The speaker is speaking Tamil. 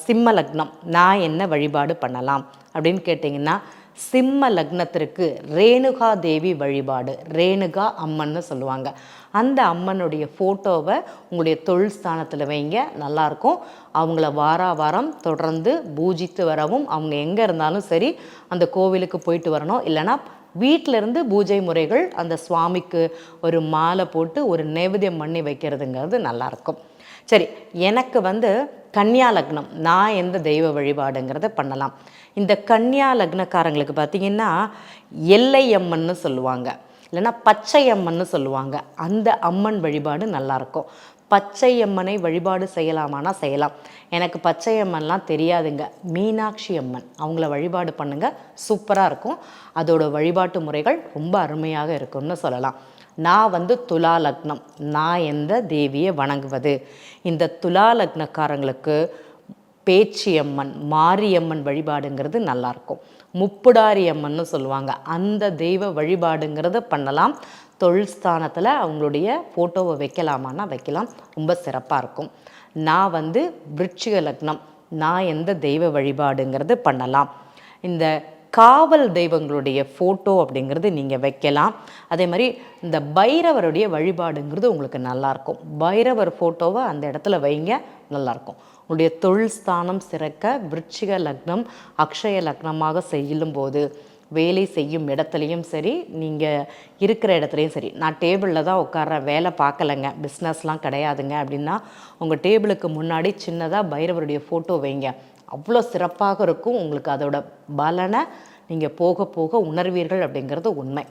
சிம்ம லக்னம் நான் என்ன வழிபாடு பண்ணலாம் அப்படின்னு கேட்டிங்கன்னா, சிம்ம லக்னத்திற்கு ரேணுகா தேவி வழிபாடு, ரேணுகா அம்மன்னு சொல்லுவாங்க. அந்த அம்மனுடைய ஃபோட்டோவை உங்களுடைய தொழில் ஸ்தானத்தில் வைங்க, நல்லாயிருக்கும். அவங்கள வாரம் தொடர்ந்து பூஜித்து வரவும், அவங்க எங்கே இருந்தாலும் சரி அந்த கோவிலுக்கு போயிட்டு வரணும். இல்லைனா வீட்டிலேருந்து பூஜை முறைகள் அந்த சுவாமிக்கு ஒரு மாலை போட்டு ஒரு நைவேத்தியம் பண்ணி வைக்கிறதுங்கிறது நல்லாயிருக்கும். சரி, எனக்கு கன்னியா லக்னம் நான் எந்த தெய்வ வழிபாடுங்கிறத பண்ணலாம். இந்த கன்னியா லக்னக்காரங்களுக்கு பார்த்திங்கன்னா எல்லை அம்மன்னு சொல்லுவாங்க, இல்லைன்னா பச்சை அம்மன்னு சொல்லுவாங்க. அந்த அம்மன் வழிபாடு நல்லாயிருக்கும். பச்சை அம்மனை வழிபாடு செய்யலாமானா செய்யலாம். எனக்கு பச்சை அம்மன்லாம் தெரியாதுங்க. மீனாட்சி அம்மன் அவங்கள வழிபாடு பண்ணுங்கள், சூப்பராக இருக்கும். அதோட வழிபாட்டு முறைகள் ரொம்ப அருமையாக இருக்கும்னு சொல்லலாம். நான் துலா லக்னம், நான் எந்த தேவியை வணங்குவது? இந்த துலா லக்னக்காரங்களுக்கு பேச்சியம்மன், மாரியம்மன் வழிபாடுங்கிறது நல்லாயிருக்கும். முப்புடாரி அம்மன்னு சொல்லுவாங்க, அந்த தெய்வ வழிபாடுங்கிறத பண்ணலாம். தொழில் ஸ்தானத்தில் அவங்களுடைய ஃபோட்டோவை வைக்கலாமான்னா வைக்கலாம், ரொம்ப சிறப்பாக இருக்கும். நான் விருச்சிக லக்னம், நான் எந்த தெய்வ வழிபாடுங்கிறது பண்ணலாம். இந்த காவல் தெய்வங்களுடைய ஃபோட்டோ அப்படிங்கிறது நீங்கள் வைக்கலாம். அதே மாதிரி இந்த பைரவருடைய வழிபாடுங்கிறது உங்களுக்கு நல்லாயிருக்கும். பைரவர் ஃபோட்டோவை அந்த இடத்துல வைங்க, நல்லாயிருக்கும். உங்களுடைய தொழில் ஸ்தானம் சிறக்க விருச்சிக லக்னம் அக்ஷய லக்னமாக செய்யும்போது வேலை செய்யும் இடத்துலையும் சரி, நீங்கள் இருக்கிற இடத்துலையும் சரி, நான் டேபிளில் தான் உட்கார்றேன், வேலை பார்க்கலைங்க, பிஸ்னஸ்லாம் கிடையாதுங்க அப்படின்னா உங்கள் டேபிளுக்கு முன்னாடி சின்னதாக பைரவருடைய ஃபோட்டோ வைங்க, அவ்வளோ சிறப்பாக இருக்கும். உங்களுக்கு அதோட பலனை நீங்கள் போக போக உணர்வீர்கள் அப்படிங்கிறது உண்மை.